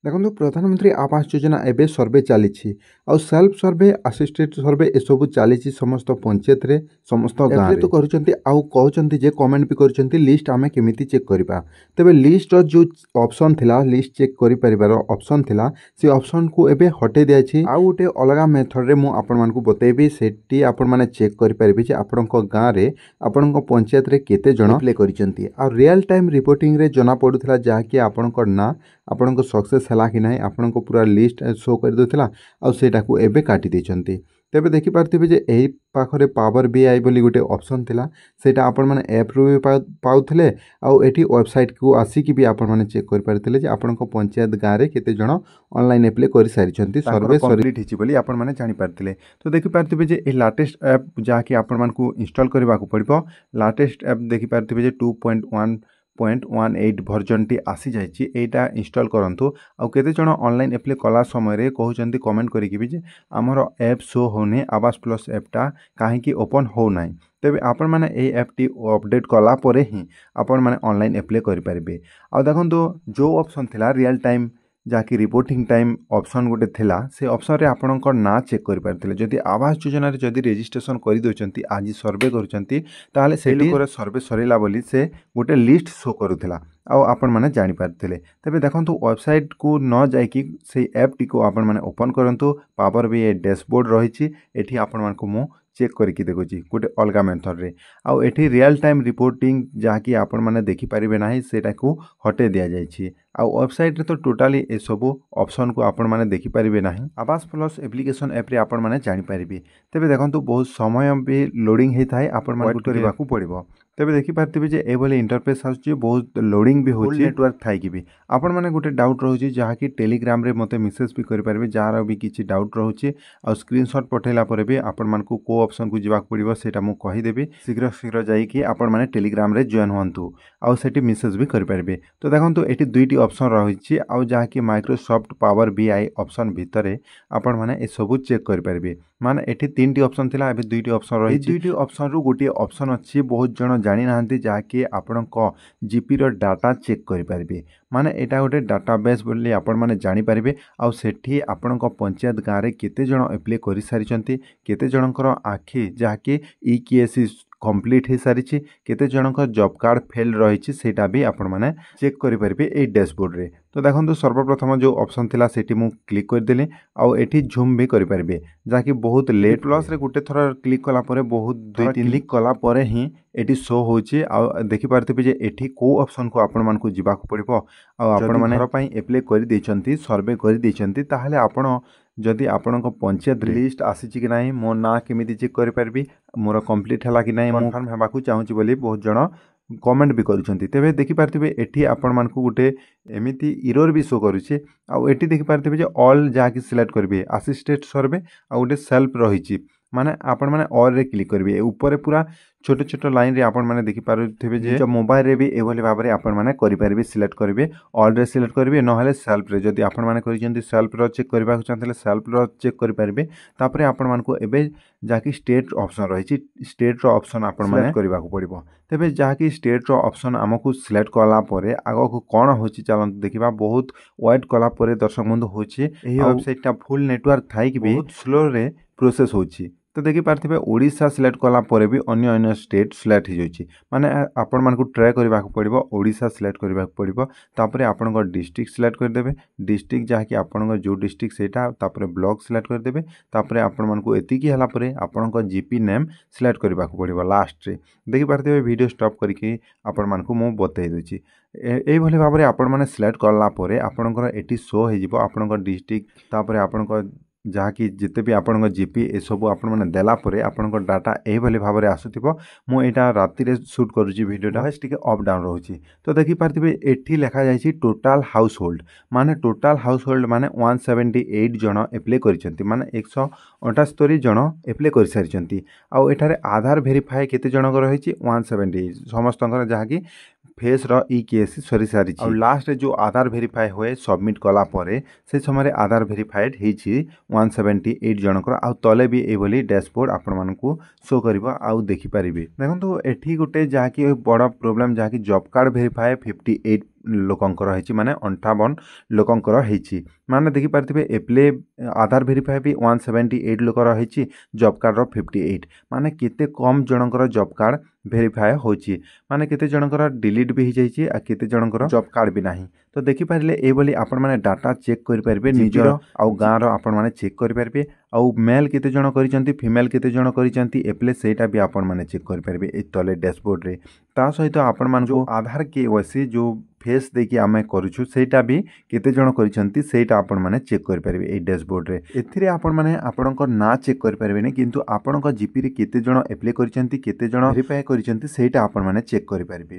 देखो प्रधानमंत्री आवास योजना एवं सर्वे चली सेल्फ सर्वे असिस्टेड सर्वे एसबू चली समस्त पंचायत रे समस्त गाँव तो कहते कमेंट भी कर लिस्ट आम केमी चेक करवा तेज लिस्ट जो ऑप्शन थिला लिस्ट चेक कर ऑप्शन थिला से ऑप्शन को एबे हटे दिया आउ गोटे अलग मेथड रे मुझे बतेबी सेठी आपण माने चेक करेंगे आपण गाँव में आपण पंचायत रे केते जण अप्लाई करिसेंती आ रियल टाइम रिपोर्टिंग रे जना पड़ुला जहाँकि आपण ना आपण सक्सेस है कि ना आपण पूरा लिस्ट शो कर देता आउ एबे काटी देछंती तेबे देखि पारथिबे जे एही पाखरे पावर बीआई बोली गोटे ऑप्शन थिला सेटा आपण माने ऐप रु भी पाउथले आउ एठी वेबसाइट को आसिक भी आपण माने चेक कर पारथिले जे आपण पंचायत गाँव रे केते जण ऑनलाइन अप्लाई कर सारिछंती सर्वे कंप्लीट हिची बोली आपण माने जानि पारथिले। तो देखि पारथिबे जे ए लेटेस्ट ऐप जाके आपण मानकू इंस्टॉल करबा को पड़िबो। लेटेस्ट ऐप देखि पारथिबे जे 2.1.18 भर्जन टी आसी जाइए एटा इंस्टॉल करंतु आउ केते जण ऑनलाइन अप्लाई कला समय रे कहउचंती कमेंट करिकि भी जे हमर ऐप शो होने आवास प्लस ऐपटा काहे कि ओपन हो नाही तेबे आपण माने ए ऐप टी अपडेट कला परे ही आपण माने ऑनलाइन अप्लाई करि परिबे। आ देखंतु जो ऑप्शन थिला रियल टाइम जहाँकि रिपोर्टिंग टाइम ऑप्शन गोटे थिला से ऑप्शन रे आपणकर ना चेक कर पारथिले जदि आवास योजना रे जदि रजिस्ट्रेशन कर दोचंती आज सर्वे करूचंती ताले से लोकर सर्वे सरेला बोली से गोटे लिस्ट शो करूथिला आ आपण माने जानि पारथिले। तबे देखंतु वेबसाइट को न जाय कि से ऐप टी को आपण माने ओपन करंतु पावर भी डैशबोर्ड रहिछि एठी आपण मानको मु चेक करके देखुची गोटे अलग मेथड रे आउ एठी रियल टाइम रिपोर्टिंग जहाँकि आपण माने देखि पारिबे नाही सेटा को हटे दिया जाइछि आउ वेबसाइट रे तो टोटाली ए सब ऑप्शन को आपण माने देखि पारिबे नाही आवास प्लस एप्लिकेशन ऐप रे आपण माने जानि पारिबे। तेबे देखंतु बहुत समय भी लोडिंग हे थाए आपण माने करबा को पड़िबो। तेबे देखि पारथिबे जे ए भली इंटरफेस आउछि बहुत लोडिंग भी होछि नेटवर्क थाई कि भी आपण माने गोटे डाउट रहउछि जहाँ कि टेलीग्राम रे मते मेसेज भी करि पारबे जार भी किछि डाउट रहउछि आ स्क्रीनशॉट पठेला परे भी आपण मानकू को ऑप्शन को जिबाक पड़िबो सेटा मु कहि देबी शीघ्र जाई कि आपण माने टेलीग्राम रे जॉइन होंतु आ सेठी मेसेज भी करि पारबे। तो देखंतु एठी दुईटी ऑप्शन रहिछि आ जहाँ कि माइक्रोसॉफ्ट पावर बीआई ऑप्शन भितरे आपण माने ए सब चेक करि पारबे माने एठी तीनटी ऑप्शन थिला एबे दुईटी ऑप्शन रही दुईटी ऑप्शन रु गोटे ऑप्शन अछि बहुत जण जानि नाहंती जहाँकि आपण जीपी रो डाटा चेक करि पारबे माने एटा गोटे डाटाबेस बोली आपण माने जानि पारबे आ सेठी आपण पंचायत गाँव रे केते जण अप्लाई करि सारिचंती केते जणकर आखि जहाँकि ईकेएससी कंप्लीट हो सारी केते जनक जॉब कार्ड फेल रही सेटा भी आपण माने चेक करि परिबे ए डैशबोर्ड रे। तो देखंतु सर्वप्रथम जो ऑप्शन थिला सेठी मु क्लिक कर देली आ एठी झूम भी करि परिबे जाकि बहुत लेट प्लस रे गुटे थर क्लिक कला परे बहुत दुई तीन क्लिक कला परे ही एठी शो होची आ देखि पारथिबे जे एठी को ऑप्शन को आपण मानकू जिबा को पड़िबो आ आपण माने घर पई अप्लाई करि दैचंती सर्वे करि दैचंती ताहाले आपण जदि आपण पंचायत लिस्ट आसी कि ना मो ना केमी चेक करि मोर कंप्लीट है कि ना कन्फर्म हेबाकू चाहूँगी बोली बहुत जन कमेंट भी करुँच तेरे देखिपारे एटी आपण मानक गोटे एमती इरर भी शो करुचे आठी देखिपारे ऑल जहाँकि सिलेक्ट करेंगे असिस्टेड सर्वे आ गोटे सेल्फ रही माने आपण माने ऑल रे क्लिक करेंगे ऊपर पूरा छोट छोट लाइन रे आपण माने देखि पारुथिबे जे मोबाइल रे भी एभली भाव रे आपण माने करि परिबे सिलेक्ट करेंगे ऑल रे सिलेक्ट करेंगे नहले सेल्फ रे जदि आपण माने करिसेंती सेल्फ रो चेक करबा चाहतले सेल्फ रो चेक करि परिबे तापरे आपण मानको एबे जाकी स्टेट ऑप्शन रही स्टेट रो ऑप्शन आपण माने करबा को पड़िबो तेबे जाकी स्टेट रो ऑप्शन हमकु सिलेक्ट कला परे आगो को कोन होची चलन देखिबा बहुत वेट कला परे दर्शक बंधु होची एही वेबसाइट टा फुल नेटवर्क थाई कि बहुत स्लो रे प्रोसेस होची। तो देखि पारथिबे ओडिशा सिलेक्ट कला परे भी अन्य अन्य स्टेट सिलेक्ट हो जाउची माने आपण मानकु ट्राई करबा को पड़िबो ओडिशा सिलेक्ट करबा को पड़िबो तापरे आपनक डिस्ट्रिक्ट सिलेक्ट कर देबे डिस्ट्रिक्ट जहाँ कि आपनक जो डिस्ट्रिक्ट सेटा तापरे ब्लॉक सिलेक्ट कर देबे तापरे आपण मानकु एतिकी हला परे आपनक जीपी नेम सिलेक्ट करबा को पड़िबो लास्ट रे देखि पारथिबे वीडियो स्टॉप करके आपण मानकु मु बतै देछि एई भली भाबरे आपण माने सिलेक्ट करला परे आपनकर एटी शो हे जिवो आपनक डिस्ट्रिक्ट तापरे आपनक जहाँ कि जिते भी आपण जीपी ए सब आपण माने देला परे आपनक डाटा एई भली भाबरे आसुथिबो मु एटा राति रे शूट करूची वीडियोटा वॉइस टिके अप डाउन रहउची। तो देखि पारथिबे एठी लिखा जायछि टोटल हाउस होल्ड माने टोटल हाउस होल्ड माने 178 जण अप्लाई करिसंती माने 178 जण अप्लाई करि सारिसंती आ एठारे आधार वेरीफाई केते जनक रहिछि 178 समस्तंकर जहाँ कि फेस रो ईकेएससी सरी सारी और लास्ट जो आधार वेरीफाई हुए सबमिट कला परे से समय आधार वेरीफाइड होइछि 178 जनकर आ तले भी एभली डैशबोर्ड आपण मानकू शो करिवो आ देखि परिबे। देखंतु एठी गोटे जहाँ कि बड़ा प्रॉब्लम जहाँ कि जॉब कार्ड वेरीफाई 58 ଲୋକଙ୍କର ହେଇଛି ମାନେ 58 ଲୋକଙ୍କର ହେଇଛି ମାନେ ଦେଖିପାରୁଥିବେ ଏପ୍ଲେ ଆଧାର ଭେରିଫାଏ ବି 178 ଲୋକର ହେଇଛି ଜବ୍ କାର୍ଡ଼ର 58 ମାନେ କେତେ କମ୍ ଜଣଙ୍କର ଜବ୍ କାର୍ଡ଼ ଭେରିଫାଏ ହେଉଛି ମାନେ କେତେ ଜଣଙ୍କର ଡିଲିଟ୍ ବି ହେଇଯାଇଛି ଆଉ କେତେ ଜଣଙ୍କର ଜବ୍ କାର୍ଡ଼ ବି ନାହିଁ ତ ଦେଖିପାରିଲେ ଏଇଭଳି ଆପଣମାନେ ଡାଟା ଚେକ୍ କରିପାରିବେ ନିଜର ଆଉ ଗାଁର ଆପଣମାନେ ଚେକ୍ କରିପାରିବେ ଆଉ ମେଲ୍ କେତେ ଜଣ କରିଛନ୍ତି ଫିମେଲ୍ କେତେ ଜଣ କରିଛନ୍ତି ଏପ୍ଲେ ସେଇଟା ବି ଆପଣମାନେ ଚେକ୍ କରିପାରିବେ ଏଇ ତଳେ ଡ୍ୟାସବୋର୍ଡ଼ରେ ତା ସହିତ ଆପଣମାନଙ୍କୁ ଆଧାର KYC ଯେଉଁ ଫେସ୍ ଦେଇକି ଆମେ କରୁଛୁ ସେଇଟା ବି କେତେ ଜଣ କରିଛନ୍ତି ସେଇଟା ଆପଣମାନେ ଚେକ୍ କରିପାରିବେ ଏଇ ଡ୍ୟାସବୋର୍ଡ଼ରେ ଏଥିରେ ଆପଣମାନେ ଆପଣଙ୍କ ନାଁ ଚେକ୍ କରିପାରିବେନି କିନ୍ତୁ ଆପଣଙ୍କ ଜିପିରେ କେତେ ଜଣ ଆପ୍ଲାଏ କରିଛନ୍ତି କେତେ ଜଣ ଭେରିଫାଏ କରିଛନ୍ତି ସେଇଟା ଆପଣମାନେ ଚେକ୍ କରିପାରିବେ।